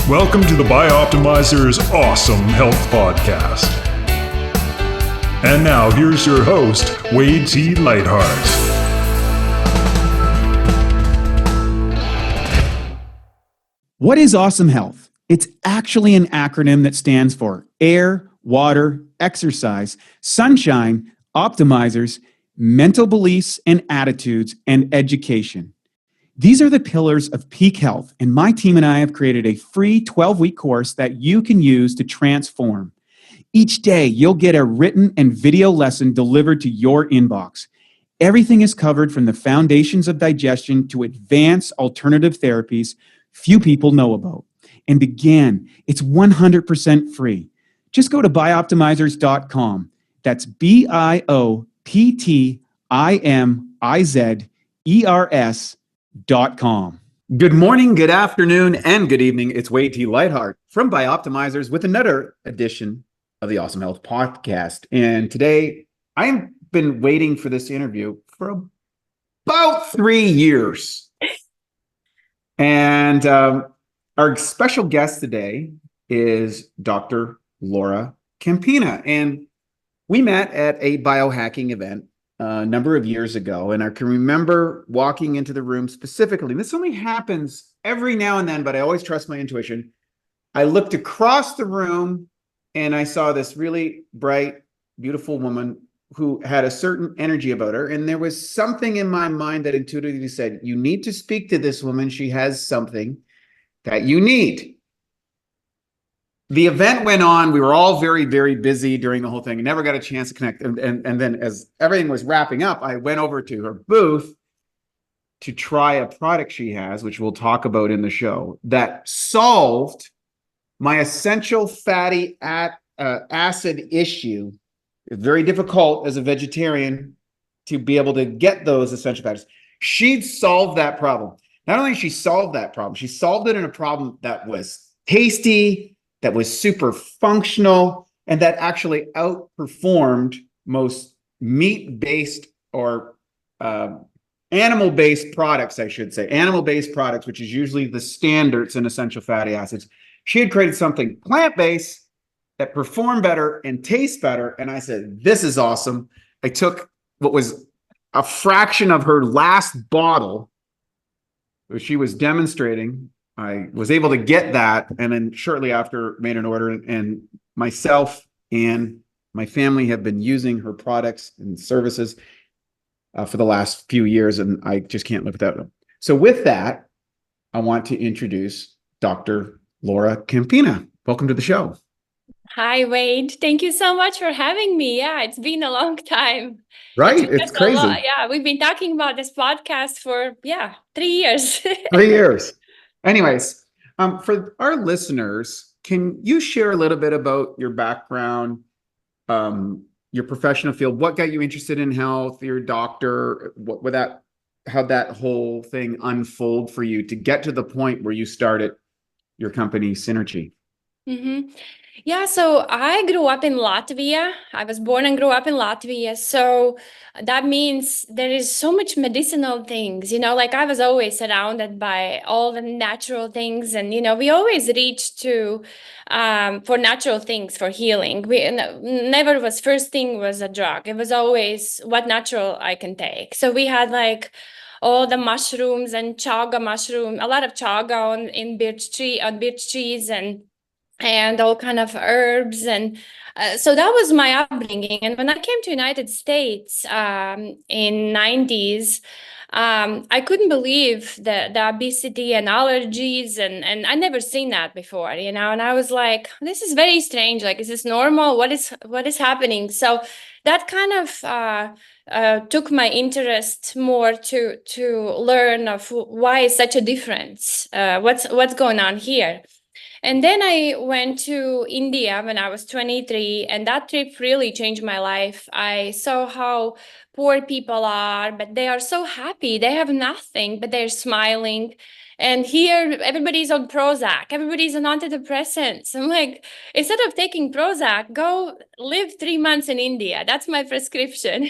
Welcome to the Bioptimizers Awesome Health Podcast. And now here's your host, Wade T. Lightheart. What is awesome health? It's actually an acronym that stands for air, water, exercise, sunshine, optimizers, mental beliefs and attitudes, and education. These are the pillars of peak health, and my team and I have created a free 12-week course that you can use to transform. Each day, you'll get a written and video lesson delivered to your inbox. Everything is covered from the foundations of digestion to advanced alternative therapies few people know about. And again, it's 100% free. Just go to bioptimizers.com. That's bioptimizers.com. Good morning, good afternoon, and good evening. It's Wade T. Lightheart from Bioptimizers with another edition of the Awesome Health Podcast. And today, I've been waiting for this interview for about 3 years. And our special guest today is Dr. Laura Capina. And we met at a biohacking event a number of years ago. And I can remember walking into the room specifically. This only happens every now and then, but I always trust my intuition. I looked across the room and I saw this really bright, beautiful woman who had a certain energy about her. And there was something in my mind that intuitively said, you need to speak to this woman. She has something that you need. The event went on. We were all very, very busy during the whole thing and never got a chance to connect. And then as everything was wrapping up, I went over to her booth to try a product she has, which we'll talk about in the show, that solved my essential fatty acid issue. It's very difficult as a vegetarian to be able to get those essential fatties. She'd solved that problem. Not only she solved that problem, she solved it in a problem that was tasty, that was super functional, and that actually outperformed most meat-based or animal-based products, I should say. Animal-based products, which is usually the standards in essential fatty acids. She had created something plant-based that performed better and taste better. And I said, this is awesome. I took what was a fraction of her last bottle, which she was demonstrating. I was able to get that. And then shortly after made an order, and myself and my family have been using her products and services for the last few years. And I just can't live without them. So with that, I want to introduce Dr. Laura Capina. Welcome to the show. Hi, Wade. Thank you so much for having me. Yeah, it's been a long time. Right? It's crazy. Yeah, we've been talking about this podcast for, 3 years. 3 years. Anyways, for our listeners, can you share a little bit about your background, your professional field? What got you interested in health, your doctor, how'd that whole thing unfold for you to get to the point where you started your company, Synergy? Mm-hmm. Yeah, so I grew up in Latvia. I was born and grew up in Latvia. So that means there is so much medicinal things, like I was always surrounded by all the natural things. And, we always reach to for natural things for healing. We never was first thing was a drug. It was always what natural I can take. So we had like all the mushrooms and chaga mushroom, a lot of chaga on birch trees and all kind of herbs. And so that was my upbringing. And when I came to United States in 90s, I couldn't believe the obesity and allergies. And I never seen that before, and I was like, this is very strange. Like, is this normal? What is happening? So that kind of took my interest more to learn of why is such a difference? What's going on here? And then I went to India when I was 23, and that trip really changed my life. I saw how poor people are, but they are so happy. They have nothing, but they're smiling. And here, everybody's on Prozac. Everybody's on antidepressants. I'm like, instead of taking Prozac, go live 3 months in India. That's my prescription.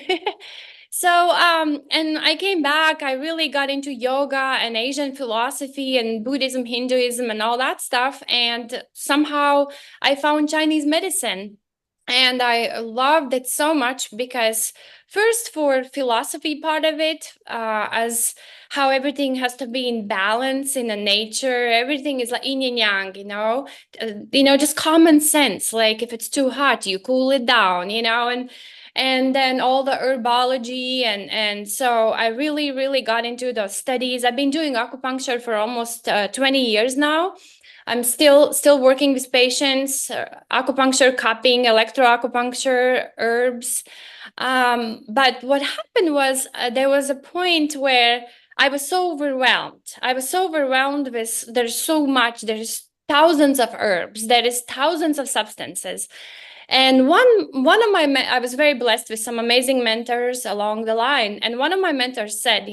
And I came back, I really got into yoga and Asian philosophy and Buddhism, Hinduism, and all that stuff. And somehow I found Chinese medicine. And I loved it so much because, first, for philosophy part of it, as how everything has to be in balance in the nature, everything is like yin and yang, just common sense. Like if it's too hot, you cool it down, and then all the herbology and so I really got into those studies. I've been doing acupuncture for almost 20 years now. I'm still working with patients, acupuncture, cupping, electroacupuncture, herbs. But what happened was there was a point where I was so overwhelmed. I was so overwhelmed with there's so much, there's thousands of herbs, there is thousands of substances. And one of my I was very blessed with some amazing mentors along the line. And one of my mentors said,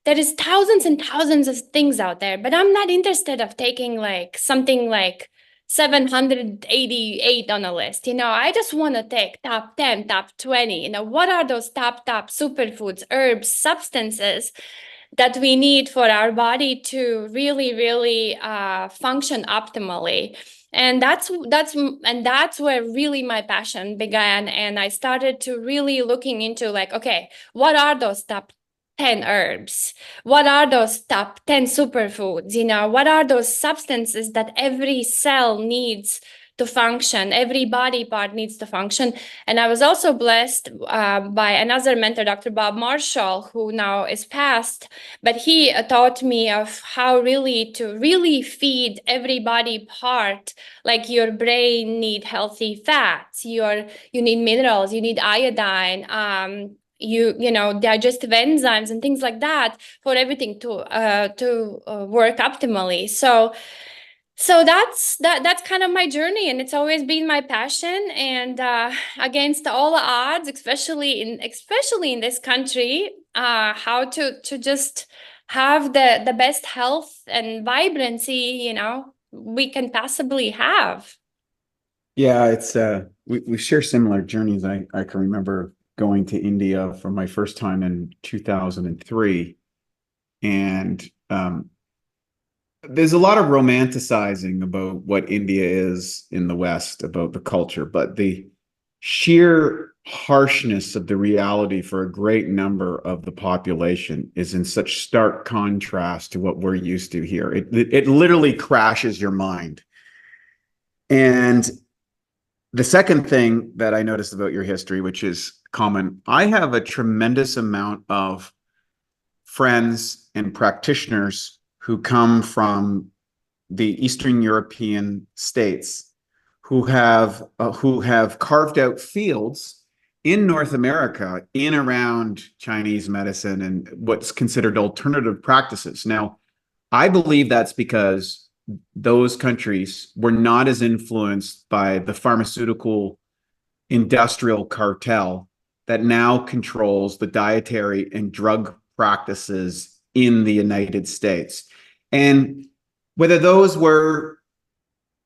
there is thousands and thousands of things out there, but I'm not interested of taking like something like 788 on a list. I just want to take top 10, top 20. What are those top superfoods, herbs, substances that we need for our body to really function optimally? And that's where really my passion began. And I started to really looking into like, okay, what are those top 10 herbs? What are those top 10 superfoods? What are those substances that every cell needs to function, every body part needs to function? And I was also blessed by another mentor, Dr. Bob Marshall, who now is passed, but he taught me of how really to really feed every body part. Like your brain need healthy fats, you need minerals, you need iodine, digestive enzymes and things like that for everything to work optimally. So that's kind of my journey, and it's always been my passion. And against all the odds, especially in this country, how to just have the best health and vibrancy, we can possibly have. Yeah, it's we share similar journeys. I can remember going to India for my first time in 2003, and there's a lot of romanticizing about what India is in the West, about the culture, but the sheer harshness of the reality for a great number of the population is in such stark contrast to what we're used to here. It literally crashes your mind. And the second thing that I noticed about your history, which is common, I have a tremendous amount of friends and practitioners who come from the Eastern European states who have carved out fields in North America in around Chinese medicine and what's considered alternative practices. Now, I believe that's because those countries were not as influenced by the pharmaceutical industrial cartel that now controls the dietary and drug practices in the United States. And whether those were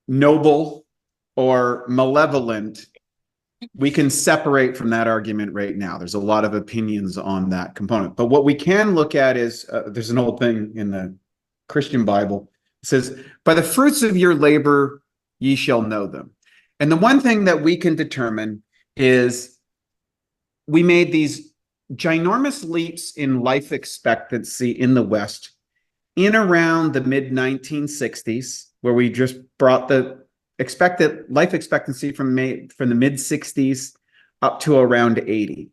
noble or malevolent, we can separate from that argument right now. There's a lot of opinions on that component. But what we can look at is, there's an old thing in the Christian Bible. It says, by the fruits of your labor, ye shall know them. And the one thing that we can determine is we made these ginormous leaps in life expectancy in the West in around the mid-1960s, where we just brought the expected life expectancy from the mid-60s up to around 80.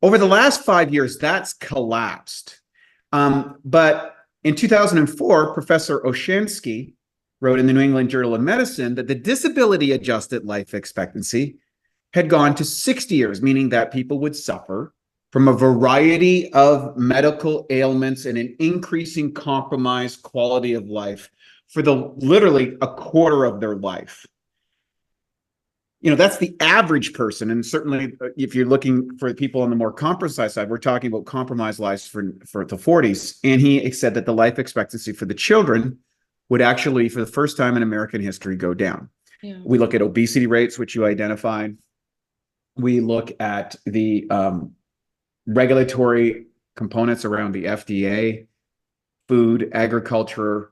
Over the last 5 years, that's collapsed. But in 2004, Professor Oshansky wrote in the New England Journal of Medicine that the disability-adjusted life expectancy had gone to 60 years, meaning that people would suffer from a variety of medical ailments and an increasing compromised quality of life for literally a quarter of their life. That's the average person. And certainly if you're looking for people on the more compromised side, we're talking about compromised lives for the 40s. And he said that the life expectancy for the children would actually, for the first time in American history, go down. Yeah. We look at obesity rates, which you identified. We look at the regulatory components around the FDA, food, agriculture,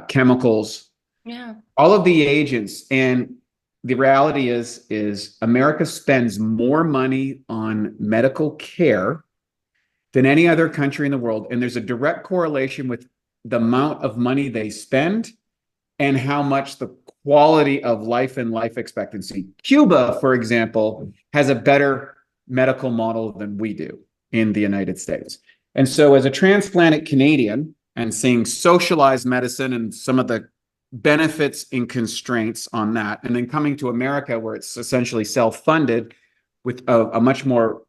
chemicals, Yeah. all of the agents. And the reality is America spends more money on medical care than any other country in the world. And there's a direct correlation with the amount of money they spend and how much the quality of life and life expectancy. Cuba, for example, has a better medical model than we do in the United States. And so as a transplanted Canadian and seeing socialized medicine and some of the benefits and constraints on that, and then coming to America where it's essentially self-funded with a much more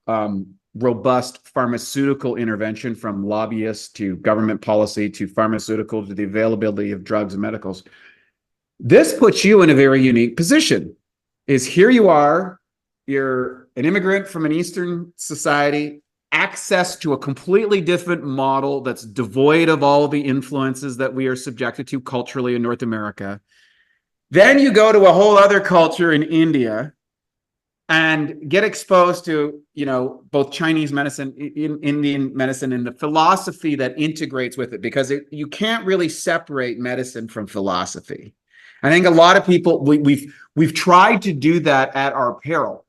robust pharmaceutical intervention, from lobbyists to government policy to pharmaceutical to the availability of drugs and medicals. This puts you in a very unique position. Is here you are, you're an immigrant from an Eastern society, access to a completely different model that's devoid of all the influences that we are subjected to culturally in North America. Then you go to a whole other culture in India and get exposed to, both Chinese medicine, Indian medicine, and the philosophy that integrates with it, because you can't really separate medicine from philosophy. I think a lot of people, we've tried to do that at our peril,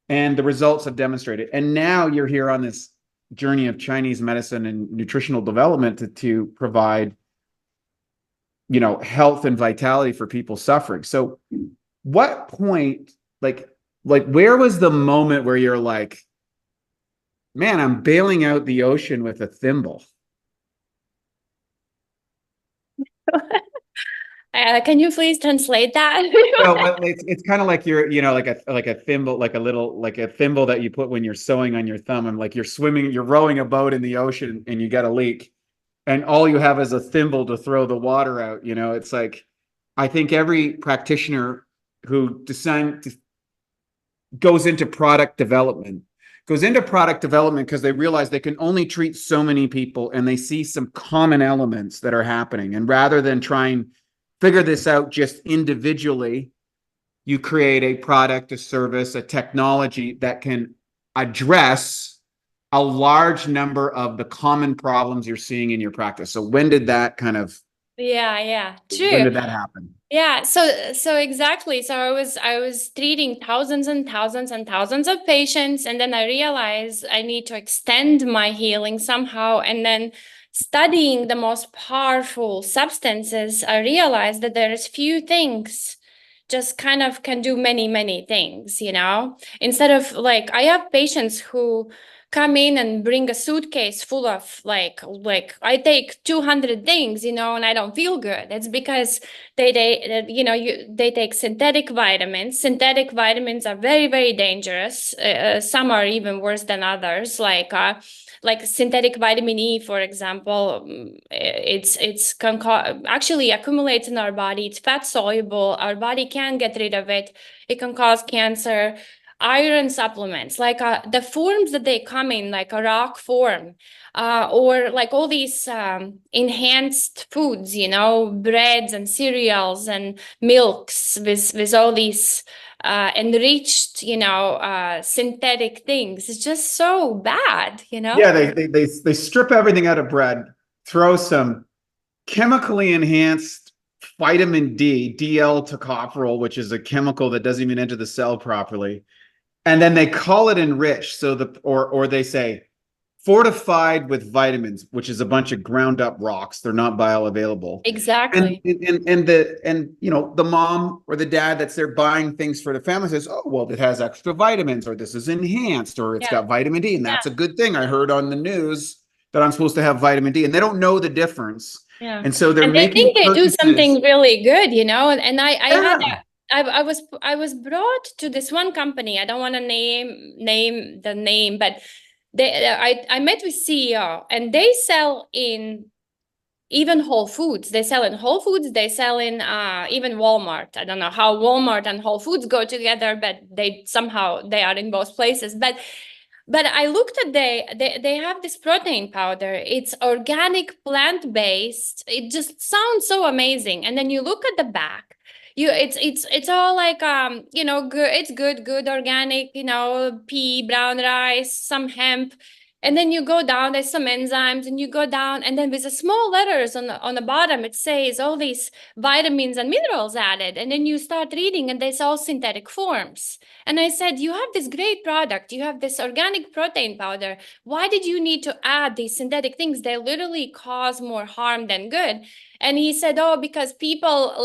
and the results have demonstrated. And now you're here on this journey of Chinese medicine and nutritional development to provide, health and vitality for people suffering. So what point, like where was the moment where you're like, man, I'm bailing out the ocean with a thimble? Can you please translate that? Well, it's kind of like you're, like a thimble, like a thimble that you put when you're sewing on your thumb, and like you're rowing a boat in the ocean and you got a leak, and all you have is a thimble to throw the water out. It's like, I think every practitioner who goes into product development because they realize they can only treat so many people, and they see some common elements that are happening. And rather than try and figure this out just individually, you create a product, a service, a technology that can address a large number of the common problems you're seeing in your practice. So when did that true. when did that happen? Yeah, so exactly. So I was treating thousands and thousands and thousands of patients, and then I realized I need to extend my healing somehow. And then studying the most powerful substances, I realized that there's few things just kind of can do many, many things, Instead of like, I have patients who come in and bring a suitcase full of like I take 200 things, and I don't feel good. It's because they take synthetic vitamins. Synthetic vitamins are very, very dangerous. Some are even worse than others, like synthetic vitamin E, for example. It's actually accumulates in our body. It's fat soluble. Our body can't get rid of it. It can cause cancer. Iron supplements, like the forms that they come in, like a rock form, or like all these enhanced foods, breads and cereals and milks with all these enriched, synthetic things. It's just so bad, Yeah, they strip everything out of bread, throw some chemically enhanced vitamin D, DL tocopherol, which is a chemical that doesn't even enter the cell properly, and then they call it enriched. So or they say fortified with vitamins, which is a bunch of ground up rocks. They're not bioavailable. Exactly. And the mom or the dad that's there buying things for the family says, oh, well, it has extra vitamins, or this is enhanced, or it's got vitamin D, and that's a good thing. I heard on the news that I'm supposed to have vitamin D, and they don't know the difference. Yeah. And so they're and they making think they do something really good, and I was brought to this one company. I don't want to name the name, but I met with CEO, and they sell in even Whole Foods. They sell in Whole Foods. They sell in even Walmart. I don't know how Walmart and Whole Foods go together, but they are in both places. But I looked at they have this protein powder. It's organic, plant-based. It just sounds so amazing. And then you look at the back. It's all like good, it's good organic, pea, brown rice, some hemp. And then you go down, there's some enzymes, and you go down, and then with the small letters on the bottom, it says all these vitamins and minerals added. And then you start reading, and there's all synthetic forms. And I said, you have this great product, you have this organic protein powder. Why did you need to add these synthetic things? They literally cause more harm than good. And he said, oh, because people,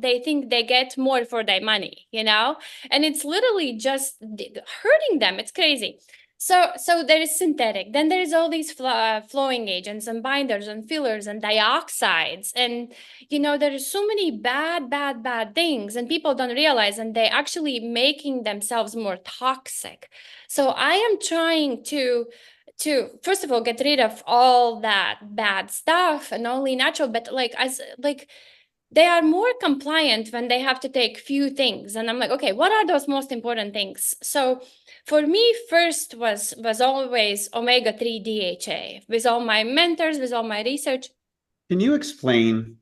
they think they get more for their money, and it's literally just hurting them. It's crazy. So there is synthetic. Then there is all these flowing agents and binders and fillers and dioxides. And, there are so many bad things, and people don't realize, and they actually making themselves more toxic. So I am trying to first of all get rid of all that bad stuff and only natural, but they are more compliant when they have to take few things. And I'm like, okay, what are those most important things? So for me, first was always omega-3 DHA. With all my mentors, with all my research. Can you explain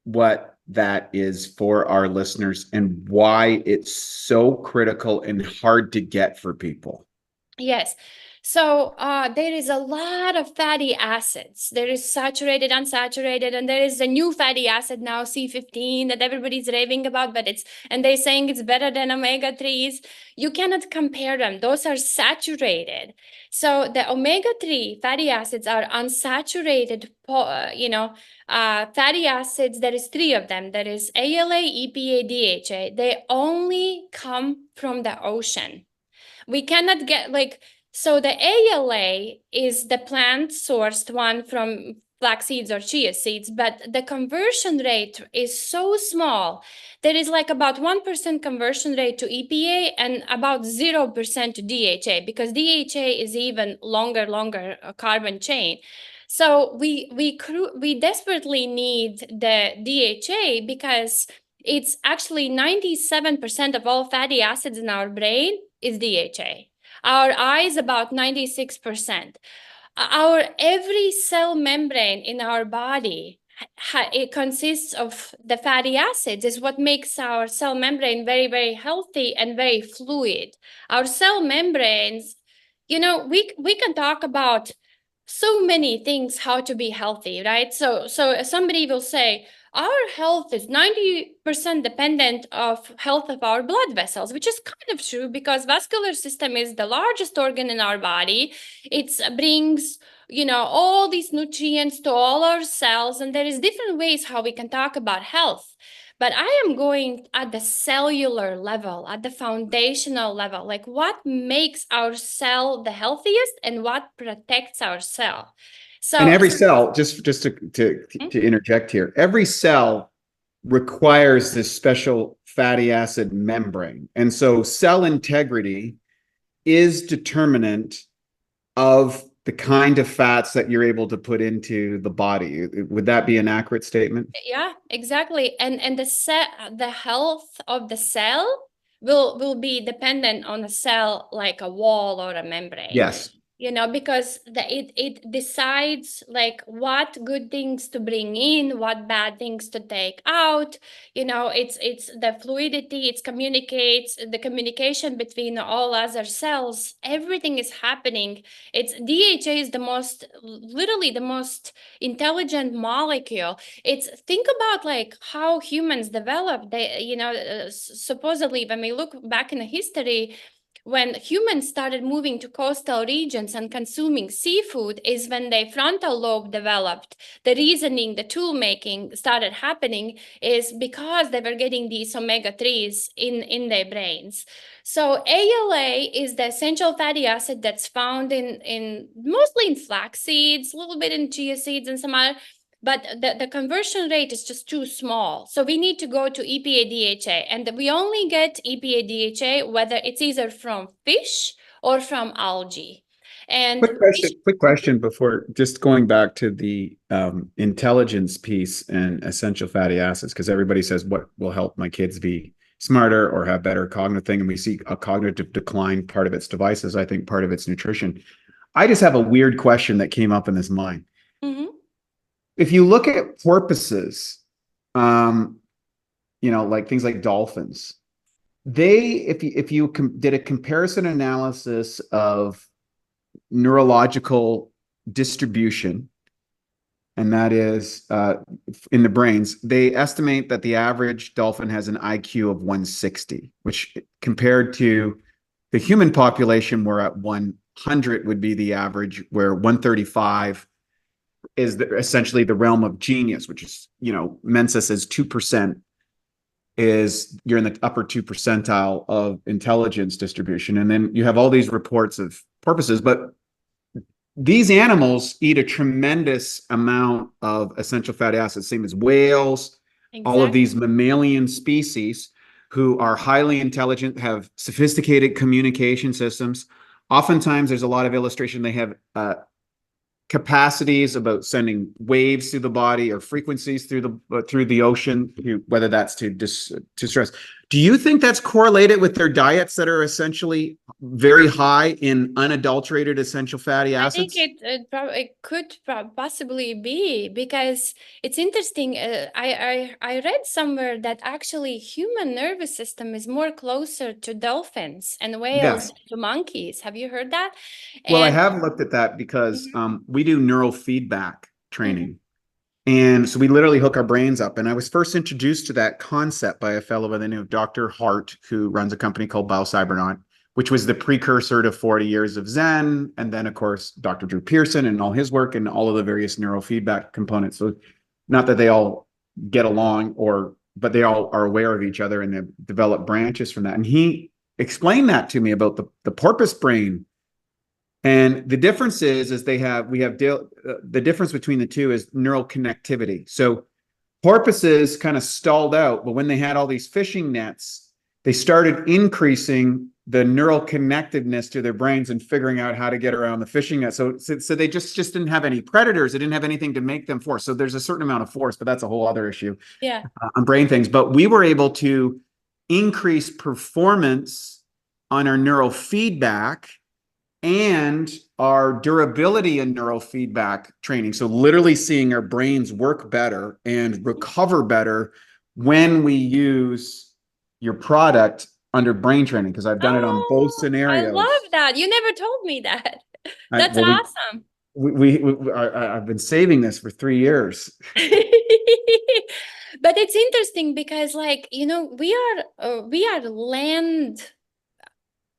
what that is for our listeners and why it's so critical and hard to get for people? Yes. So there is a lot of fatty acids. There is saturated, unsaturated, and there is a new fatty acid now, C15, that everybody's raving about, and they're saying it's better than omega-3s. You cannot compare them. Those are saturated. So the omega-3 fatty acids are unsaturated, fatty acids. There is 3 of them. There is ALA, EPA, DHA. They only come from the ocean. We cannot get so the ALA is the plant sourced one from flax seeds or chia seeds, but the conversion rate is so small. There is about 1% conversion rate to EPA and about 0% to DHA, because DHA is even longer carbon chain. So we desperately need the DHA because it's actually 97% of all fatty acids in our brain is DHA. Our eyes, about 96%. Our every cell membrane in our body, it consists of the fatty acids, is what makes our cell membrane very, very healthy and very fluid. Our cell membranes, we can talk about so many things, how to be healthy, right? So somebody will say, our health is 90% dependent of health of our blood vessels, which is kind of true, because vascular system is the largest organ in our body. It brings, all these nutrients to all our cells, and there is different ways how we can talk about health. But I am going at the cellular level, at the foundational level, like what makes our cell the healthiest and what protects our cell. And every cell, just to interject here, every cell requires this special fatty acid membrane. And so cell integrity is determinant of the kind of fats that you're able to put into the body. Would that be an accurate statement? Yeah, exactly. And the health of the cell will be dependent on a cell, like a wall or a membrane. Yes. Because it decides what good things to bring in, what bad things to take out. It's the fluidity, it communicates, the communication between all other cells, everything is happening. It's DHA is literally the most intelligent molecule. Think about how humans developed. They, supposedly, when we look back in the history, when humans started moving to coastal regions and consuming seafood is when their frontal lobe developed. The reasoning, the tool making started happening is because they were getting these omega-3s in their brains. So ALA is the essential fatty acid that's found in mostly in flax seeds, a little bit in chia seeds and some other, but the conversion rate is just too small. So we need to go to EPA DHA, and we only get EPA DHA whether it's either from fish or from algae. And quick question before just going back to the intelligence piece and essential fatty acids, because everybody says what will help my kids be smarter or have better cognitive thing, and we see a cognitive decline. Part of it's devices, I think part of it's nutrition. I just have a weird question that came up in this mind. Mm-hmm. If you look at porpoises, like things like dolphins, if you did a comparison analysis of neurological distribution, and that is in the brains, they estimate that the average dolphin has an IQ of 160, which compared to the human population, we're at 100 would be the average, where 135 is essentially the realm of genius, which is, Mensa says 2% is you're in the upper 2 percentile of intelligence distribution. And then you have all these reports of porpoises, but these animals eat a tremendous amount of essential fatty acids, same as whales, all of these mammalian species who are highly intelligent, have sophisticated communication systems. Oftentimes, there's a lot of illustration. They have capacities about sending waves through the body or frequencies through the ocean, whether that's to stress. Do you think that's correlated with their diets that are essentially very high in unadulterated essential fatty acids? I think it could possibly be, because it's interesting. I read somewhere that actually human nervous system is more closer to dolphins and whales Yes. to monkeys. Have you heard that? Well, I And have looked at that because we do neurofeedback mhm. training. And so we literally hook our brains up. And I was first introduced to that concept by a fellow by the name of Dr. Hart, who runs a company called Biocybernaut, which was the precursor to 40 years of Zen. And then, of course, Dr. Drew Pearson and all his work and all of the various neurofeedback components. So not that they all get along, but they all are aware of each other and have developed branches from that. And he explained that to me about the porpoise brain. And the difference is the difference between the two is neural connectivity. So porpoises kind of stalled out, but when they had all these fishing nets, they started increasing the neural connectiveness to their brains and figuring out how to get around the fishing net. So they just didn't have any predators. They didn't have anything to make them force. So there's a certain amount of force, but that's a whole other issue on brain things. But we were able to increase performance on our neurofeedback and our durability and neurofeedback training. So literally seeing our brains work better and recover better when we use your product under brain training, because I've done it on both scenarios. I love that. You never told me that. That's awesome. I've been saving this for 3 years. But it's interesting because, we are land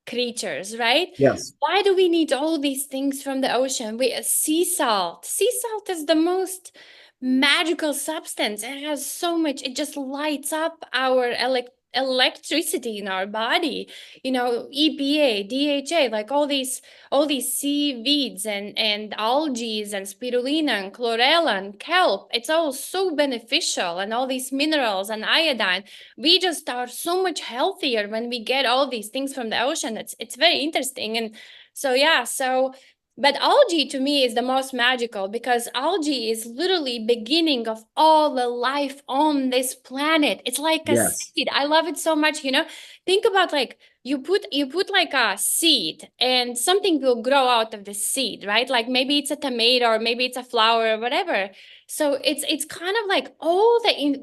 creatures, right? Yes. Why do we need all these things from the ocean? Sea salt. Sea salt is the most magical substance. It has so much. It just lights up our electricity in our body. EPA, DHA, like all these seaweeds and algae and spirulina and chlorella and kelp. It's all so beneficial, and all these minerals and iodine. We just are so much healthier when we get all these things from the ocean. It's very interesting. And but algae to me is the most magical, because algae is literally beginning of all the life on this planet. It's like a seed. I love it so much. Think about, like, you put like a seed and something will grow out of the seed, right? Like maybe it's a tomato or maybe it's a flower or whatever. So it's kind of like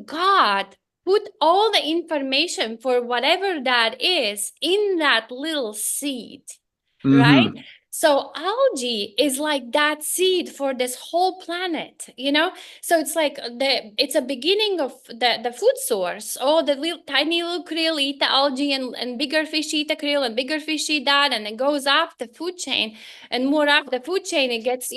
God put all the information for whatever that is in that little seed, right? So algae is like that seed for this whole planet, So it's like it's a beginning of the food source. Oh, the tiny little krill eat the algae, and bigger fish eat the krill, and bigger fish eat that, and it goes up the food chain, and more up the food chain, it gets,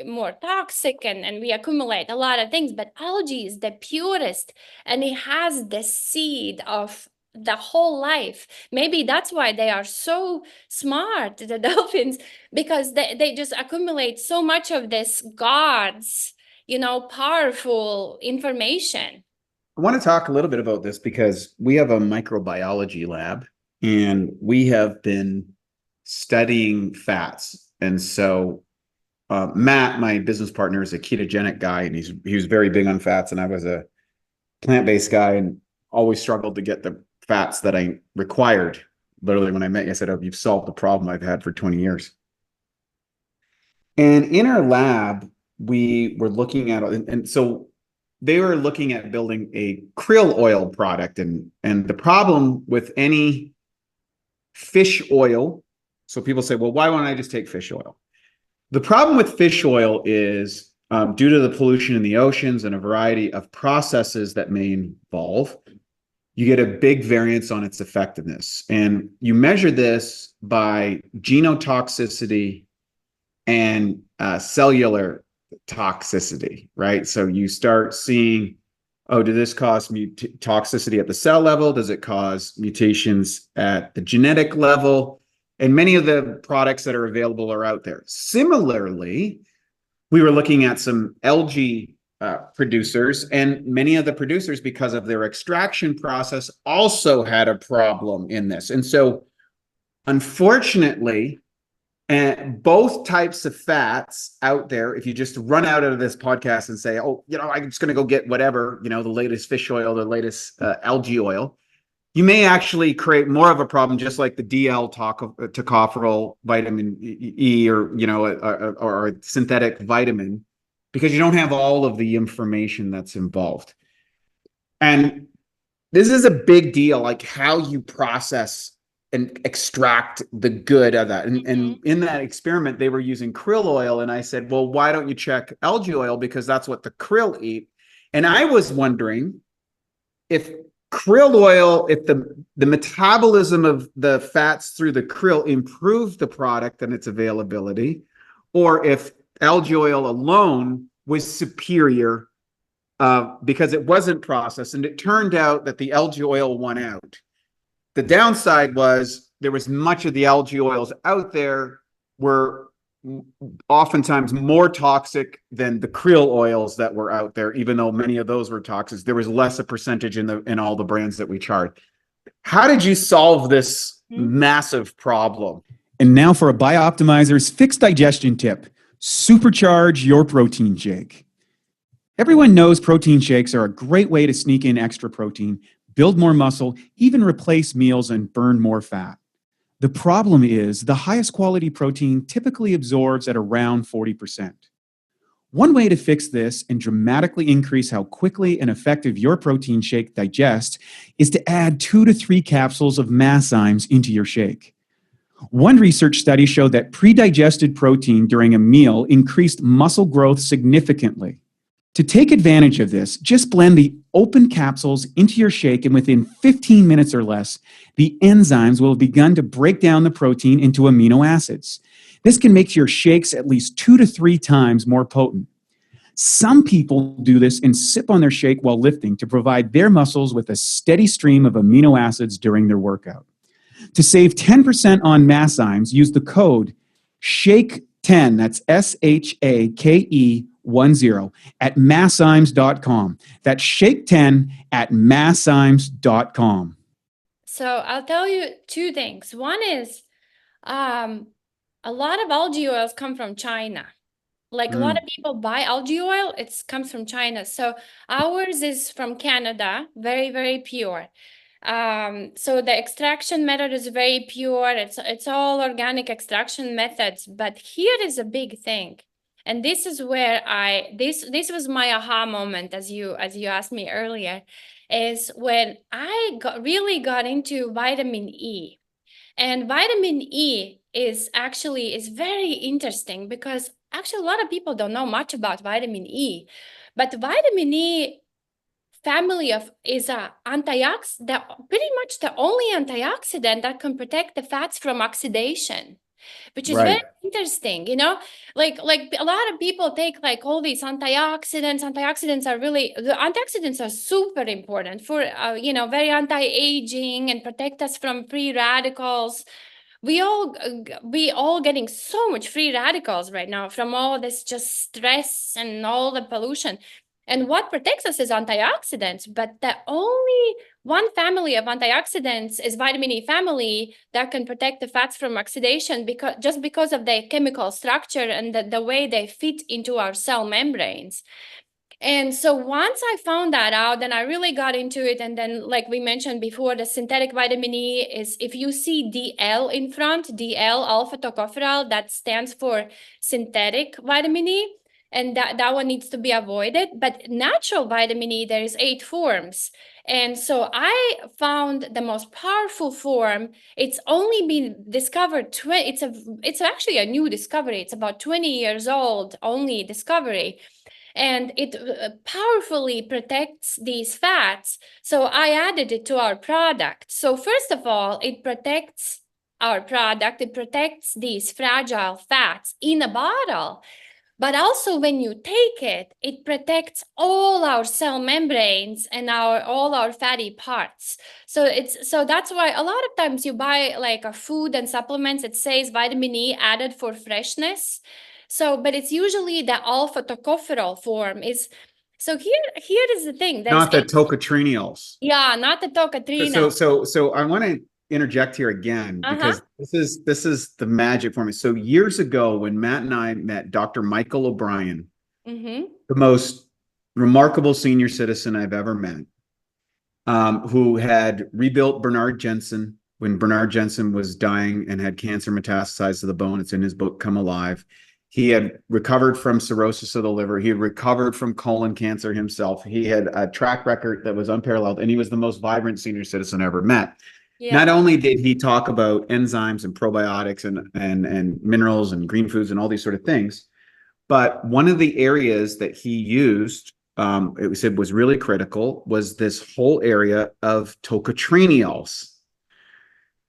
more toxic, and we accumulate a lot of things. But algae is the purest, and it has the seed of the whole life. Maybe that's why they are so smart, the dolphins, because they just accumulate so much of this God's, powerful information. I want to talk a little bit about this because we have a microbiology lab and we have been studying fats. And so Matt, my business partner, is a ketogenic guy, and he was very big on fats, and I was a plant-based guy and always struggled to get the fats that I required. Literally, when I met you, I said, "Oh, you've solved the problem I've had for 20 years." And in our lab, we were looking at, and so they were looking at building a krill oil product. And the problem with any fish oil, so people say, well, why won't I just take fish oil? The problem with fish oil is due to the pollution in the oceans and a variety of processes that may involve, you get a big variance on its effectiveness. And you measure this by genotoxicity and cellular toxicity, right? So you start seeing, oh, did this cause toxicity at the cell level? Does it cause mutations at the genetic level? And many of the products that are available are out there. Similarly, we were looking at some algae producers, and many of the producers, because of their extraction process, also had a problem in this. And so, unfortunately, both types of fats out there, if you just run out of this podcast and say, oh, I'm just going to go get whatever, the latest fish oil, the latest algae oil, you may actually create more of a problem, just like the DL tocopherol vitamin E, or a synthetic vitamin, because you don't have all of the information that's involved. And this is a big deal, like how you process and extract the good of that. And in that experiment, they were using krill oil. And I said, well, why don't you check algae oil? Because that's what the krill eat. And I was wondering if krill oil, if the metabolism of the fats through the krill improved the product and its availability, or if algae oil alone was superior because it wasn't processed. And it turned out that the algae oil won out. The downside was there was much of the algae oils out there were oftentimes more toxic than the krill oils that were out there. Even though many of those were toxic, there was less a percentage in all the brands that we chart. How did you solve this massive problem? And now for a Bioptimizers fixed digestion tip: supercharge your protein shake. Everyone knows protein shakes are a great way to sneak in extra protein, build more muscle, even replace meals and burn more fat. The problem is the highest quality protein typically absorbs at around 40%. One way to fix this and dramatically increase how quickly and effective your protein shake digests is to add 2 to 3 capsules of masszymes into your shake. One research study showed that pre-digested protein during a meal increased muscle growth significantly. To take advantage of this, just blend the open capsules into your shake, and within 15 minutes or less, the enzymes will have begun to break down the protein into amino acids. This can make your shakes at least 2 to 3 times more potent. Some people do this and sip on their shake while lifting to provide their muscles with a steady stream of amino acids during their workout. To save 10% on masszymes, use the code SHAKE10, that's SHAKE10, at masszymes.com. That's SHAKE10 at masszymes.com. So I'll tell you 2 things. One is a lot of algae oils come from China. Like a lot of people buy algae oil, it comes from China. So ours is from Canada, very, very pure. So the extraction method is very pure. It's all organic extraction methods. But here is a big thing. And this is where this was my aha moment, as you asked me earlier, is when I really got into vitamin E. And vitamin E is very interesting because actually a lot of people don't know much about vitamin E. But vitamin E family is a antioxidant, pretty much the only antioxidant that can protect the fats from oxidation, which is very interesting, like a lot of people take like all these antioxidants. The antioxidants are super important for, very anti-aging and protect us from free radicals. We all getting so much free radicals right now from all this just stress and all the pollution. And what protects us is antioxidants, but the only one family of antioxidants is vitamin E family that can protect the fats from oxidation because of their chemical structure and the way they fit into our cell membranes. And so once I found that out, then I really got into it. And then, like we mentioned before, the synthetic vitamin E is, if you see DL in front, DL alpha tocopherol, that stands for synthetic vitamin E. and that one needs to be avoided. But natural vitamin E, there is 8 forms. And so I found the most powerful form. It's only been discovered, it's actually a new discovery. It's about 20 years old, only discovery. And it powerfully protects these fats. So I added it to our product. So first of all, it protects our product. It protects these fragile fats in a bottle. But also when you take it, it protects all our cell membranes and all our fatty parts. So that's why a lot of times you buy like a food and supplements, it says vitamin E added for freshness. So, but it's usually the alpha tocopherol form is. So here is the thing. Not the tocotrienols. Yeah, not the tocotrienol. So I want to interject here again because this is the magic for me. So years ago, when Matt and I met Dr. Michael O'Brien, the most remarkable senior citizen I've ever met, who had rebuilt Bernard Jensen when Bernard Jensen was dying and had cancer metastasized to the bone. It's in his book, Come Alive. He had recovered from cirrhosis of the liver. He had recovered from colon cancer himself. He had a track record that was unparalleled, and he was the most vibrant senior citizen I ever met. Yeah. Not only did he talk about enzymes and probiotics and minerals and green foods and all these sort of things, but one of the areas that he used, it said was really critical, was this whole area of tocotrienols.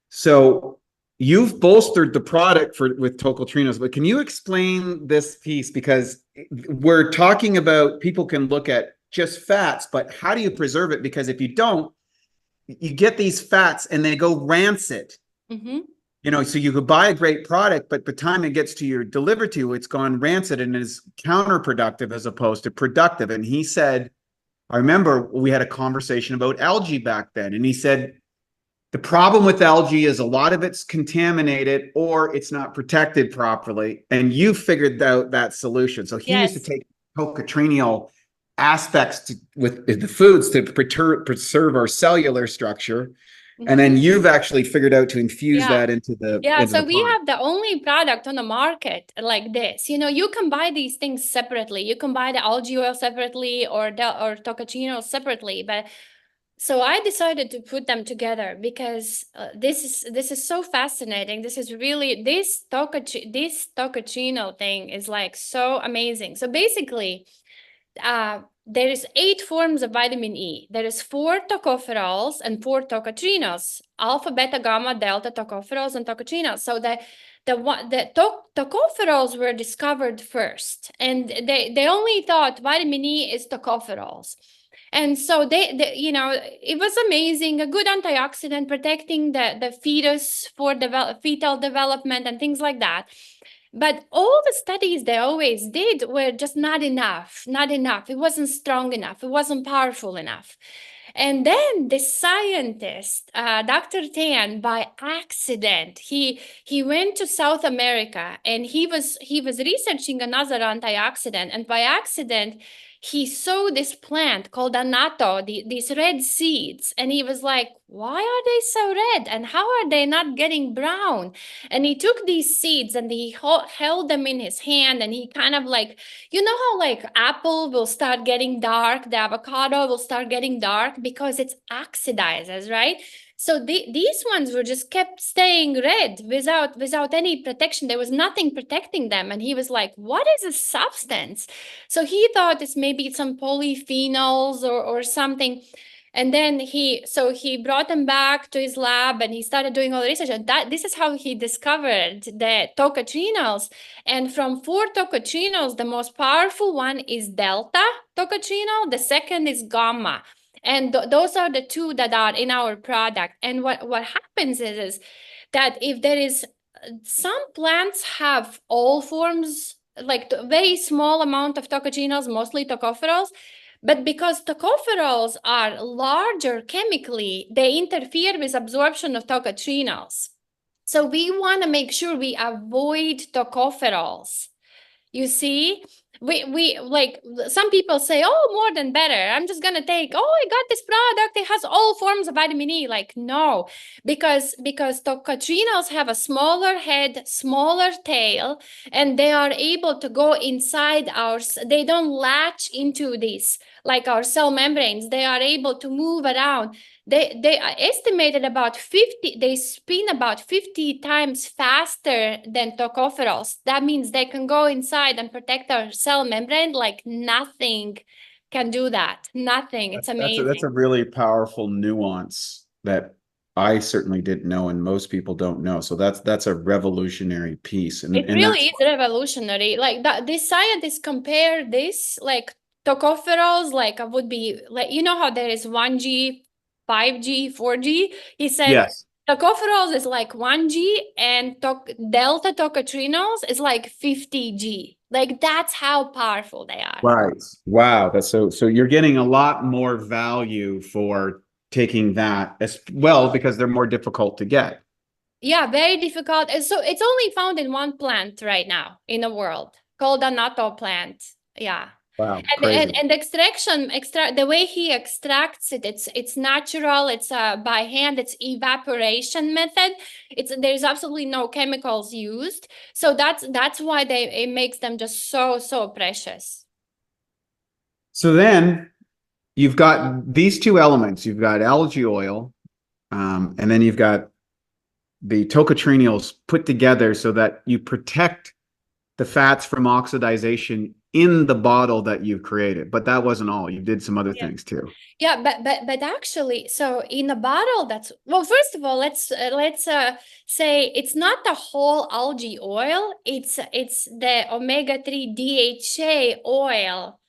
So you've bolstered the product with tocotrienols, but can you explain this piece? Because we're talking about people can look at just fats, but how do you preserve it? Because if you don't, you get these fats and they go rancid. You know, so you could buy a great product, but by the time it gets to your delivered to you, it's gone rancid and is counterproductive as opposed to productive. And he said, I remember we had a conversation about algae back then, and he said, the problem with algae is a lot of it's contaminated or it's not protected properly. And you figured out that solution. So he used to take tocotrienol aspects with the foods to preserve our cellular structure. And then you've actually figured out to infuse that into the so we have the only product on the market like this. You know, you can buy these things separately. You can buy the algae oil separately or tocotrienol separately, but so I decided to put them together because this is so fascinating. This is really this tocotrienol thing is like so amazing. So basically, there is 8 forms of vitamin E. There is 4 tocopherols and 4 tocotrienols: alpha, beta, gamma, delta, tocopherols, and tocotrienols. So the tocopherols were discovered first, and they only thought vitamin E is tocopherols. And so they you know, it was amazing, a good antioxidant protecting the fetus for fetal development and things like that. But all the studies they always did were just not enough. It wasn't strong enough. It wasn't powerful enough. And then the scientist, Dr. Tan, by accident, he went to South America and he was researching another antioxidant. And by accident, he saw this plant called annatto, these red seeds. And he was like, why are they so red? And how are they not getting brown? And he took these seeds and he held them in his hand. And he kind of like, you know how like apple will start getting dark, the avocado will start getting dark because it's oxidizes, right? So these ones were just kept staying red without any protection. There was nothing protecting them. And he was like, what is this substance? So he thought it's maybe some polyphenols or something. And then he brought them back to his lab and he started doing all the research. And this is how he discovered the tocotrienols. And from 4 tocotrienols, the most powerful one is delta tocotrienol. The second is gamma. And those are the 2 that are in our product. And what happens is that if there is, some plants have all forms, like very small amount of tocotrienols, mostly tocopherols. But because tocopherols are larger chemically, they interfere with absorption of tocotrienols. So we want to make sure we avoid tocopherols. You see, We like, some people say, oh, more than better. I'm just gonna take, oh, I got this product. It has all forms of vitamin E. Like, no, because tocotrienols have a smaller head, smaller tail, and they are able to go inside they don't latch into this like our cell membranes. They are able to move around. They are estimated about 50, they spin about 50 times faster than tocopherols. That means they can go inside and protect our cell membrane like nothing can do that. Nothing. It's amazing. That's a really powerful nuance that I certainly didn't know, and most people don't know. So that's a revolutionary piece. And, It and really that's is revolutionary. Like that, these scientists compare this, like tocopherols, like would be like, you know how there is 1G, 5G, 4G. He said yes. tocopherols is like 1G and delta tocotrienols is like 50G. Like that's how powerful they are. Right. Wow. That's so you're getting a lot more value for taking that as well because they're more difficult to get. Yeah, very difficult. And so it's only found in one plant right now in the world called a natto plant. Yeah. Wow. And Crazy. and the way he extracts it, it's natural. It's by hand. It's evaporation method. There's absolutely no chemicals used. So that's why it makes them just so precious. So then you've got these two elements. You've got algae oil, and then you've got the tocotrienols put together so that you protect the fats from oxidization in the bottle that you've created. But that wasn't all. You did some other things too. Yeah, but actually, so in a bottle, well, first of all, let's say it's not the whole algae oil. It's the omega-3 DHA oil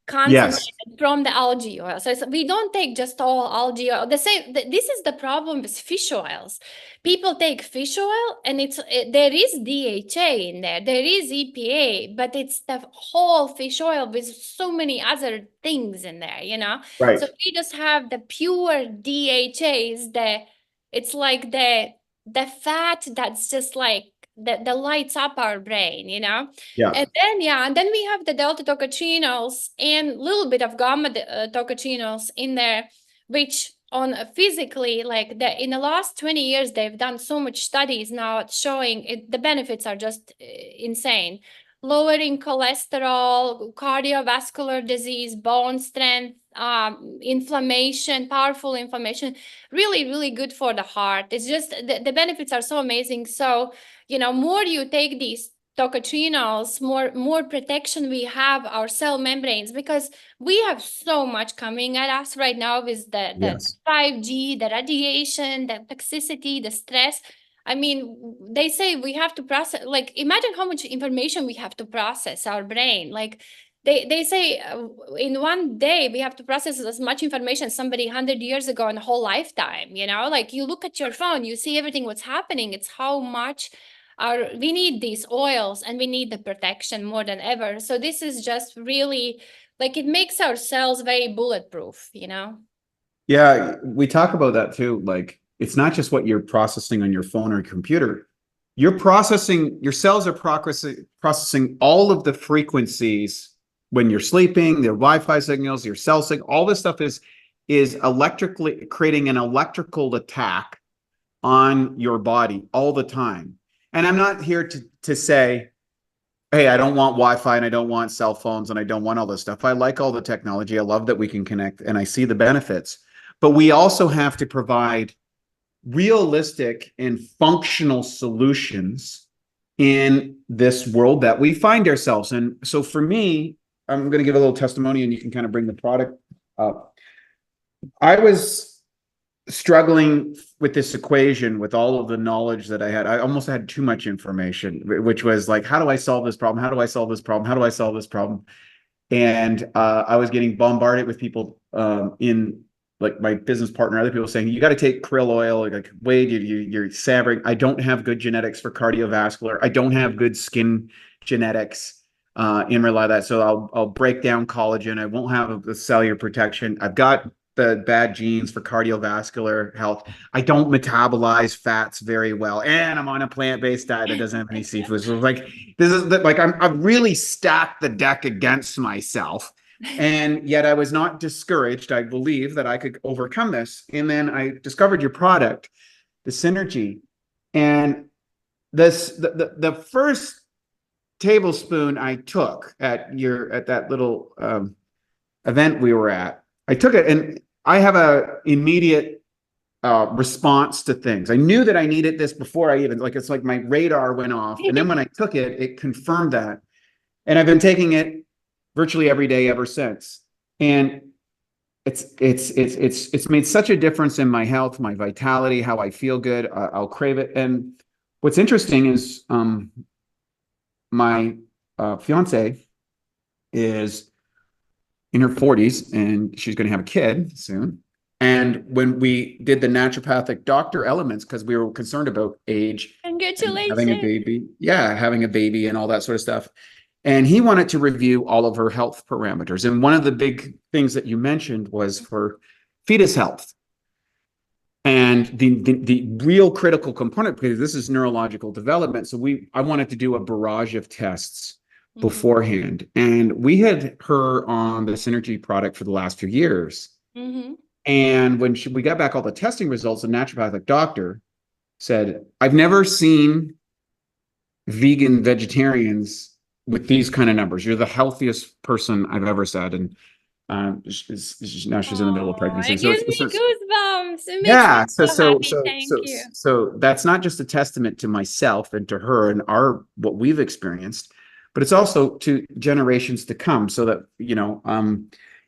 concentrated from the algae oil. So we don't take just all algae oil. This is the problem with fish oils. People take fish oil and there is DHA in there. There is EPA, but it's the whole fish oil with so many other things in there, you know? Right. So we just have the pure DHAs, it's like the fat that's just like that lights up our brain, you know? Yeah. And then we have the delta tocotrienols and a little bit of gamma tocotrienols in there, which on physically, like in the last 20 years, they've done so much studies now showing the benefits are just insane. Lowering cholesterol, cardiovascular disease, bone strength, inflammation, powerful inflammation, really, really good for the heart. It's just the benefits are so amazing. So, you know, more you take these tocotrienols, more protection we have our cell membranes, because we have so much coming at us right now with the 5G, the radiation, the toxicity, the stress. I mean, they say we have to process, like, imagine how much information we have to process, our brain. Like, they say in one day we have to process as much information as somebody 100 years ago in a whole lifetime, you know? Like, you look at your phone, you see everything what's happening. It's how much we need these oils and we need the protection more than ever. So this is just really, like, it makes our cells very bulletproof, you know? Yeah, we talk about that too. Like, it's not just what you're processing on your phone or computer. Your cells are processing all of the frequencies when you're sleeping, their Wi-Fi signals, your cell signal, all this stuff is electrically creating an electrical attack on your body all the time. And I'm not here to say, hey, I don't want Wi-Fi and I don't want cell phones and I don't want all this stuff. I like all the technology. I love that we can connect and I see the benefits. But we also have to provide realistic and functional solutions in this world that we find ourselves in. So for me, I'm going to give a little testimony and you can kind of bring the product up. I was struggling with this equation with all of the knowledge that I had. I almost had too much information, which was like, how do I solve this problem? How do I solve this problem? How do I solve this problem? And I was getting bombarded with people in like my business partner, other people saying, you got to take krill oil. Like, Wade, you're sampling. I don't have good genetics for cardiovascular. I don't have good skin genetics in real life. So I'll break down collagen. I won't have the cellular protection. I've got the bad genes for cardiovascular health. I don't metabolize fats very well, and I'm on a plant-based diet that doesn't have any seafood. So like this is like I've really stacked the deck against myself, and yet I was not discouraged. I believe that I could overcome this, and then I discovered your product, the Synergy, and the first tablespoon I took at that little event we were at. I took it, and I have a immediate response to things. I knew that I needed this before I even it's like my radar went off, and then when I took it, it confirmed that, and I've been taking it virtually every day ever since. And it's made such a difference in my health, my vitality, how I feel good. I'll crave it. And what's interesting is my fiance is in her 40s, and she's going to have a kid soon. And when we did the naturopathic doctor elements, because we were concerned about age, Congratulations. having a baby and all that sort of stuff. And he wanted to review all of her health parameters. And one of the big things that you mentioned was for fetus health. And the real critical component, because this is neurological development. So I wanted to do a barrage of tests beforehand. And we had her on the Synergy product for the last few years. And when we got back all the testing results, the naturopathic doctor said, I've never seen vegan vegetarians with these kind of numbers. You're the healthiest person I've ever said. And now she's in the middle of pregnancy. It gives me goosebumps. It makes yeah. me so happy. Thank you. So that's not just a testament to myself and to her and what we've experienced, but it's also to generations to come. So that,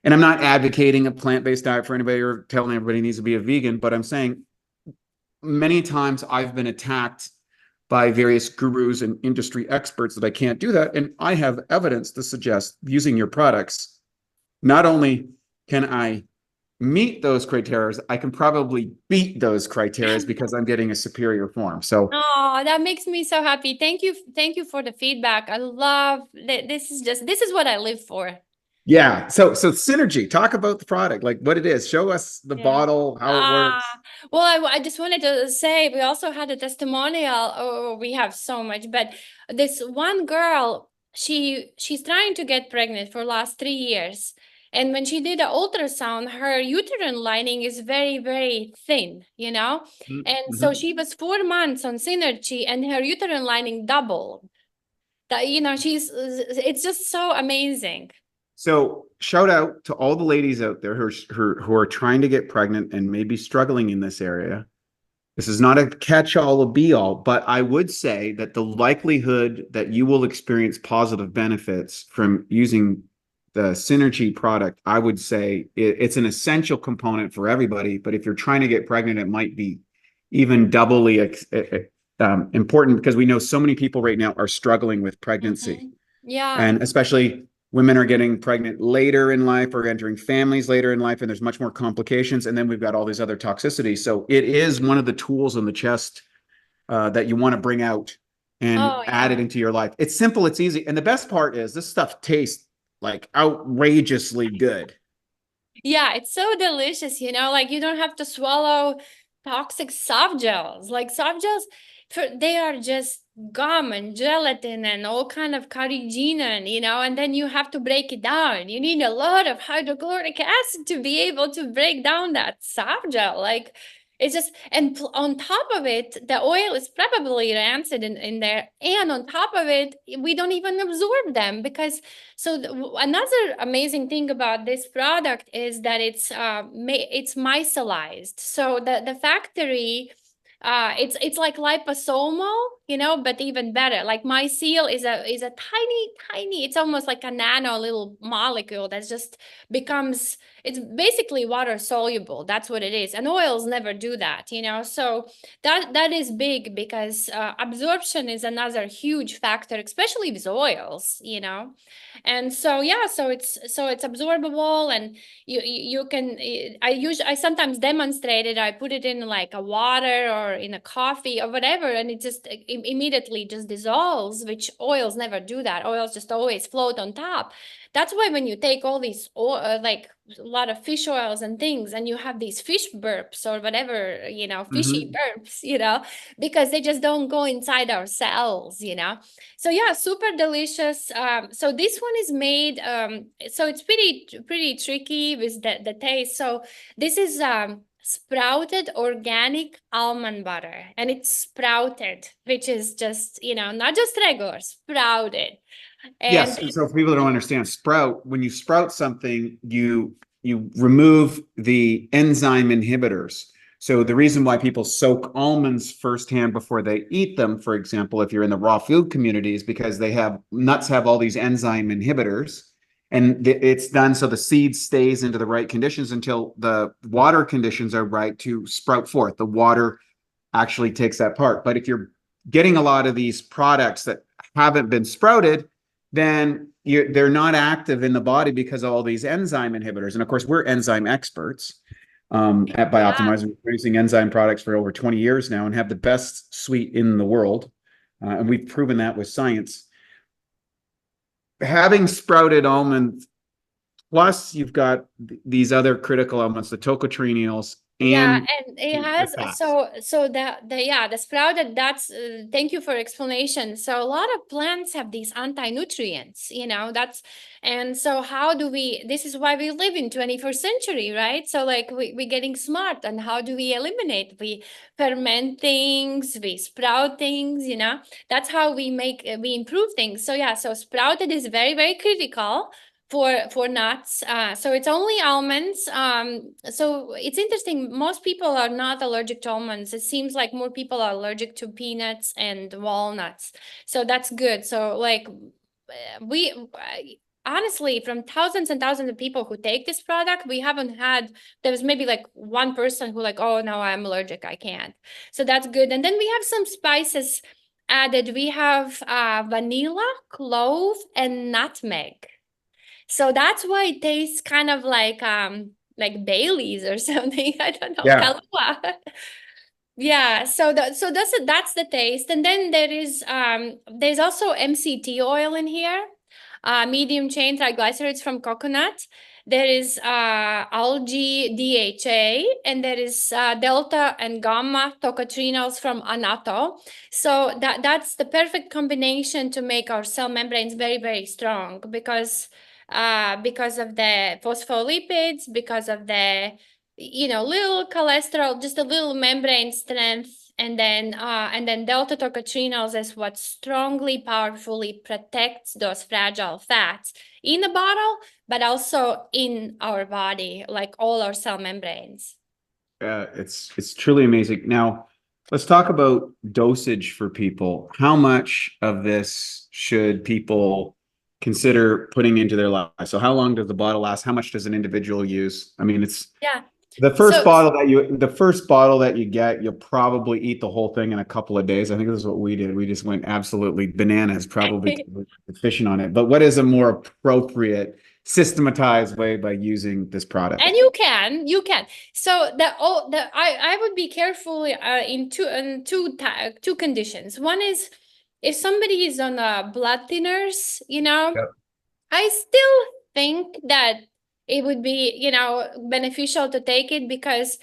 and I'm not advocating a plant-based diet for anybody or telling everybody needs to be a vegan, but I'm saying many times I've been attacked by various gurus and industry experts that I can't do that. And I have evidence to suggest using your products, not only can I meet those criteria, I can probably beat those criteria because I'm getting a superior form. So, oh, that makes me so happy. Thank you for the feedback. I love that. This is what I live for. Yeah. So Synergy, talk about the product, like what it is. Show us the bottle, how it works. Well, I just wanted to say we also had a testimonial. Oh, we have so much, but this one girl, she's trying to get pregnant for last 3 years. And when she did an ultrasound, her uterine lining is very, very thin, And so she was 4 months on Synergy, and her uterine lining doubled. That, it's just so amazing. So shout out to all the ladies out there who are trying to get pregnant and maybe struggling in this area. This is not a catch-all or be-all, but I would say that the likelihood that you will experience positive benefits from using the Synergy product, I would say it's an essential component for everybody. But if you're trying to get pregnant, it might be even doubly important, because we know so many people right now are struggling with pregnancy. Yeah. And especially women are getting pregnant later in life or entering families later in life, and there's much more complications. And then we've got all these other toxicities. So it is one of the tools in the chest that you want to bring out and add it into your life. It's simple, it's easy. And the best part is this stuff tastes like outrageously good. Yeah, it's so delicious, like you don't have to swallow toxic soft gels. Like soft gels, they are just gum and gelatin and all kind of carrageenan, and then you have to break it down. You need a lot of hydrochloric acid to be able to break down that soft gel. Like it's just, and on top of it, the oil is probably rancid in there. And on top of it, we don't even absorb them because, another amazing thing about this product is that it's micellized. So the factory, it's like liposomal, but even better. Like mycel is a tiny, it's almost like a nano little molecule that just becomes, it's basically water soluble. That's what it is. And oils never do that, so that is big because absorption is another huge factor, especially with oils, and so it's absorbable, and you can, I sometimes demonstrate it. I put it in like a water or or in a coffee or whatever, and it just immediately just dissolves, which oils never do that. Oils just always float on top. That's why when you take all these like a lot of fish oils and things, and you have these fish burps or whatever, fishy burps, because they just don't go inside our cells, So yeah, super delicious. So this one is made, so it's pretty tricky with the taste. So this is sprouted organic almond butter, and it's sprouted, which is just, not just regular, sprouted. Yes. And so for people that don't understand, when you sprout something, you remove the enzyme inhibitors. So the reason why people soak almonds firsthand before they eat them, for example, if you're in the raw food community, is because nuts have all these enzyme inhibitors, and it's done so the seed stays into the right conditions until the water conditions are right to sprout forth. The water actually takes that part. But if you're getting a lot of these products that haven't been sprouted, then they're not active in the body because of all these enzyme inhibitors. And of course, we're enzyme experts at Bioptimizers. We're producing enzyme products for over 20 years now and have the best suite in the world. And we've proven that with science. Having sprouted almonds, plus you've got these other critical elements, the tocotrienols, and it has the sprouted, that's thank you for explanation. So a lot of plants have these anti-nutrients, and so this is why we live in 21st century, right? So like we're getting smart, and how do we eliminate? We ferment things, we sprout things, that's how we improve things. So so sprouted is very, very critical for nuts. So it's only almonds. So it's interesting. Most people are not allergic to almonds. It seems like more people are allergic to peanuts and walnuts. So that's good. So like honestly, from thousands and thousands of people who take this product, there's maybe like one person who like, oh no, I'm allergic, I can't. So that's good. And then we have some spices added. We have vanilla, clove, and nutmeg. So that's why it tastes kind of like Bailey's or something. I don't know. Yeah. Kahlua. Yeah. So that's the taste. And then there's also MCT oil in here, medium chain triglycerides from coconut. There is algae DHA, and there is delta and gamma tocotrienols from annatto. So that's the perfect combination to make our cell membranes very, very strong, because of the phospholipids, because of the little cholesterol, just a little membrane strength, and then delta tocotrienols is what strongly, powerfully protects those fragile fats in the bottle, but also in our body, like all our cell membranes. It's truly amazing. Now, let's talk about dosage for people. How much of this should people consider putting into their life? So how long does the bottle last? How much does an individual use? I mean, the first bottle that you get, you'll probably eat the whole thing in a couple of days. I think this is what we did. We just went absolutely bananas, probably efficient on it. But what is a more appropriate, systematized way by using this product? And you can. So I would be careful in two conditions. One is if somebody is on blood thinners, Yep. I still think that it would be, beneficial to take it, because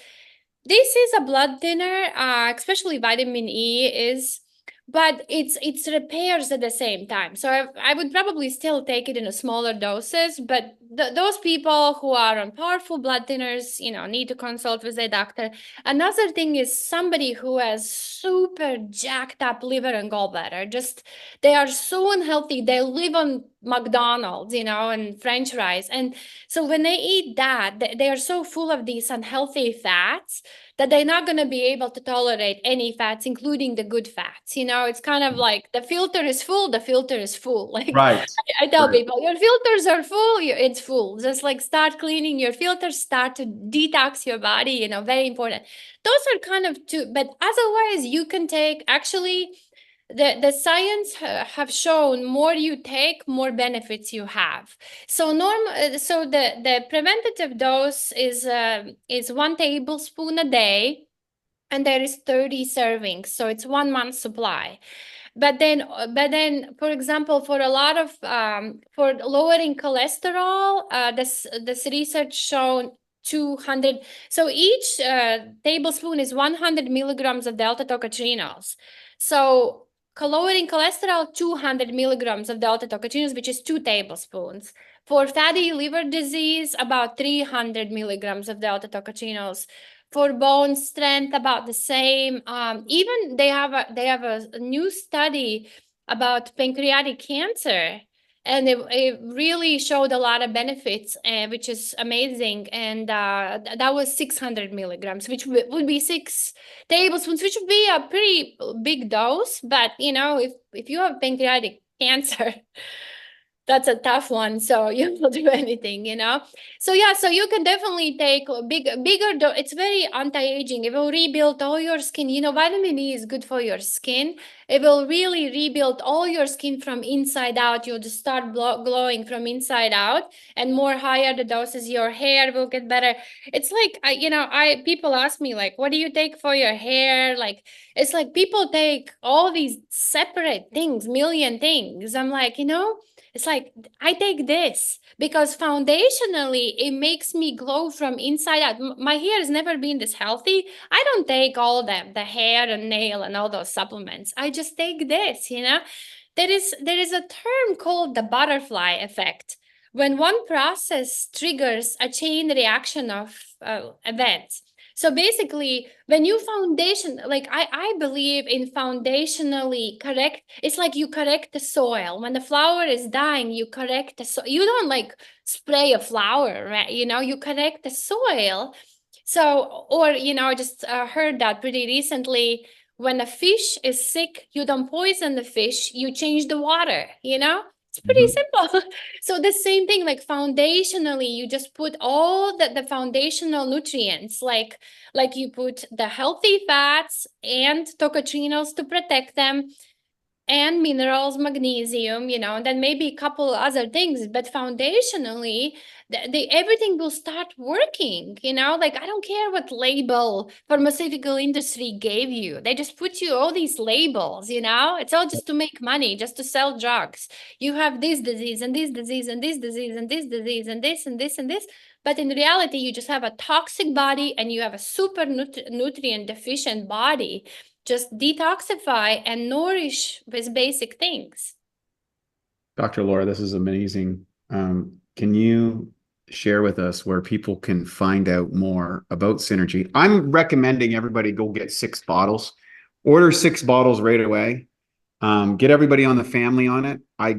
this is a blood thinner, especially vitamin E is, but it's repairs at the same time. So I would probably still take it in a smaller doses, but those people who are on powerful blood thinners, need to consult with their doctor. Another thing is somebody who has super jacked up liver and gallbladder, just they are so unhealthy. They live on McDonald's, and French fries. And so when they eat that, they are so full of these unhealthy fats that they're not going to be able to tolerate any fats, including the good fats. It's kind of like the filter is full, Like Right. I tell people, your filters are full, it's full. Just like start cleaning your filters, start to detox your body, very important. Those are kind of two, but otherwise you can take, actually, the science have shown more you take, more benefits you have. So the preventative dose is 1 tablespoon a day. and there is 30 servings, so it's 1 month supply. But then, for example, for a lot of for lowering cholesterol, this research shown 200. So each tablespoon is 100 milligrams of delta tocotrienols. So lowering cholesterol, 200 milligrams of delta tocotrienols, which is 2 tablespoons. For fatty liver disease, about 300 milligrams of delta tocotrienols. For bone strength, about the same. Even they have a new study about pancreatic cancer, and it really showed a lot of benefits, which is amazing. And that was 600 milligrams, which would be 6 tablespoons, which would be a pretty big dose. But if you have pancreatic cancer, that's a tough one. So you will do anything. So yeah, so you can definitely take bigger dose. It's very anti-aging. It will rebuild all your skin. Vitamin E is good for your skin. It will really rebuild all your skin from inside out. You'll just start glowing from inside out, and more higher the doses, your hair will get better. It's like, people ask me, like, what do you take for your hair? Like, it's like people take all these separate things, million things. I'm like, it's like, I take this because foundationally, it makes me glow from inside out. My hair has never been this healthy. I don't take all the hair and nail and all those supplements. I just take this. There is a term called the butterfly effect. When one process triggers a chain reaction of events. So basically, when you like I believe in foundationally correct, it's like you correct the soil. When the flower is dying, you correct the soil. You don't like spray a flower, right? You correct the soil. So, or, just heard that pretty recently, when a fish is sick, you don't poison the fish, you change the water, It's pretty simple. So the same thing, like foundationally, you just put all the foundational nutrients, like you put the healthy fats and tocotrienols to protect them, and minerals, magnesium, and then maybe a couple other things. But foundationally, everything will start working, like I don't care what label pharmaceutical industry gave you. They just put you all these labels, it's all just to make money, just to sell drugs. You have this disease and this disease and this disease and this disease and this and this and this. But in reality, you just have a toxic body and you have a super nutrient deficient body. Just detoxify and nourish with basic things. Dr. Laura, this is amazing. Can you share with us where people can find out more about Synergy? I'm recommending everybody go get 6 bottles. Order 6 bottles right away. Get everybody on the family on it. I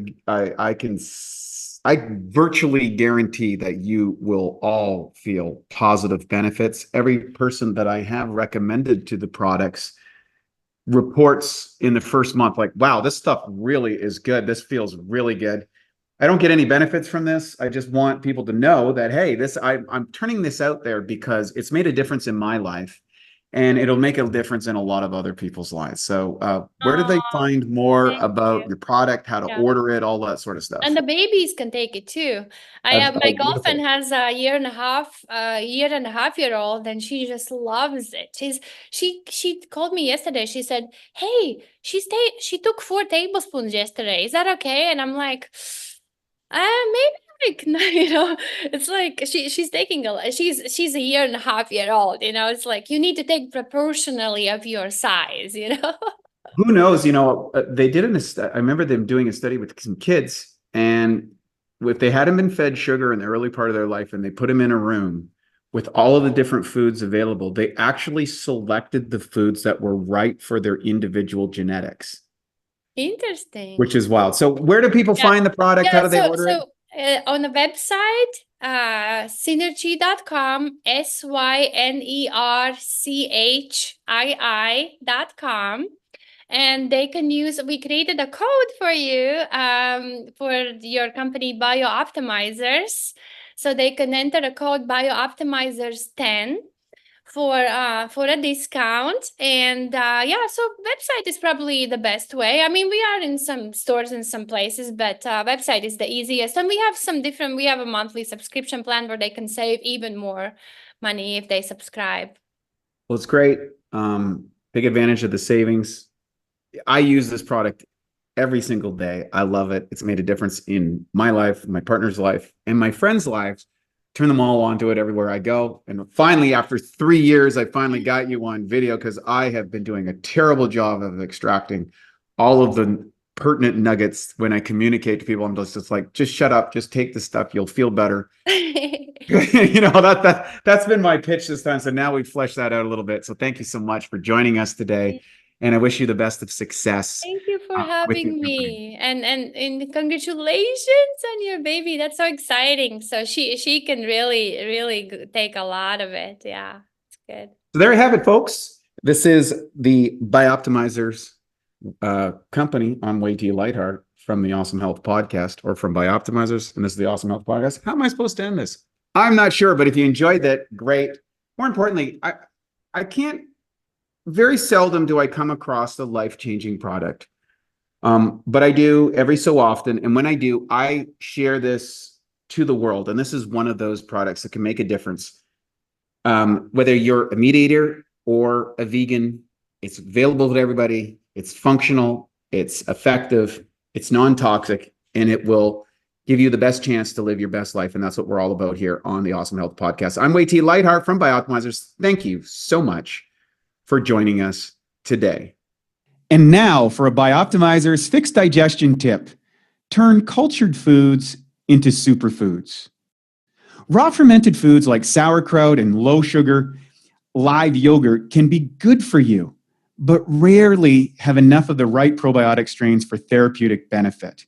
virtually guarantee that you will all feel positive benefits. Every person that I have recommended to the products reports in the first month, like, wow, this stuff really is good. This feels really good. I don't get any benefits from this. I just want people to know that, hey, I'm turning this out there because it's made a difference in my life, and it'll make a difference in a lot of other people's lives. So where do they find more about your product, how to order it, all that sort of stuff? And the babies can take it too. My girlfriend has a year and a half year old, and she just loves it. She called me yesterday. She said, hey, she took 4 tablespoons yesterday. Is that okay? And I'm like, maybe, like, it's like she's taking she's a year and a half year old, it's like you need to take proportionally of your size, Who knows? They did I remember them doing a study with some kids, and if they hadn't been fed sugar in the early part of their life and they put them in a room with all of the different foods available, they actually selected the foods that were right for their individual genetics. Interesting. Which is wild. So where do people find the product? How do they order it? On the website, synergy.com, synerchii.com. And they can we created a code for you, for your company, Bioptimizers. So they can enter a code Bioptimizers10 for a discount. And so website is probably the best way. I mean, we are in some stores in some places, but website is the easiest. And we have a monthly subscription plan where they can save even more money if they subscribe. Well, it's great. Big advantage of the savings. I use this product every single day. I love it. It's made a difference in my life, my partner's life, and my friends' lives. Turn them all onto it everywhere I go. And finally, after 3 years, I finally got you on video because I have been doing a terrible job of extracting all of the pertinent nuggets when I communicate to people. I'm just like, just shut up, just take the stuff, you'll feel better. That's been my pitch this time. So now we've fleshed that out a little bit. So thank you so much for joining us today. And I wish you the best of success. Thank you for having me, and congratulations on your baby. That's so exciting. So she can really take a lot of it. Yeah, it's good. So there you have it, folks. This is the Bioptimizers company on Way to Lightheart from the Awesome Health Podcast, or from Bioptimizers, and this is the Awesome Health Podcast. How am I supposed to end this? I'm not sure, but if you enjoyed that, great. More importantly, I can't. Very seldom do I come across a life-changing product, but I do every so often. And when I do, I share this to the world. And this is one of those products that can make a difference. Whether you're a meat eater or a vegan, it's available to everybody. It's functional, it's effective, it's non-toxic, and it will give you the best chance to live your best life. And that's what we're all about here on the Awesome Health Podcast. I'm Way T. Lightheart from Bioptimizers. Thank you so much for joining us today. And now for a Bioptimizers fixed digestion tip. Turn cultured foods into superfoods. Raw fermented foods like sauerkraut and low sugar, live yogurt can be good for you, but rarely have enough of the right probiotic strains for therapeutic benefit.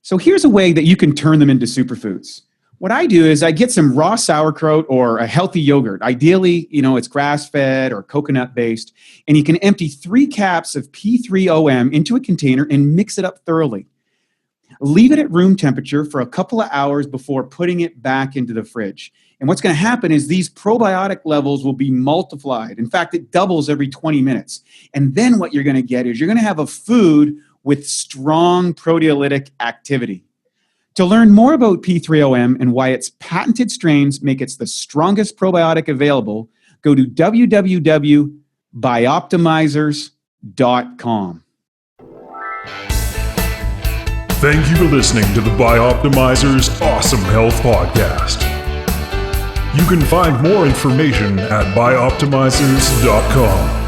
So here's a way that you can turn them into superfoods. What I do is I get some raw sauerkraut or a healthy yogurt. Ideally, it's grass-fed or coconut-based, and you can empty 3 caps of P3OM into a container and mix it up thoroughly. Leave it at room temperature for a couple of hours before putting it back into the fridge. And what's going to happen is these probiotic levels will be multiplied. In fact, it doubles every 20 minutes. And then what you're going to get is you're going to have a food with strong proteolytic activity. To learn more about P3OM and why its patented strains make it the strongest probiotic available, go to www.bioptimizers.com. Thank you for listening to the Bioptimizers Awesome Health Podcast. You can find more information at bioptimizers.com.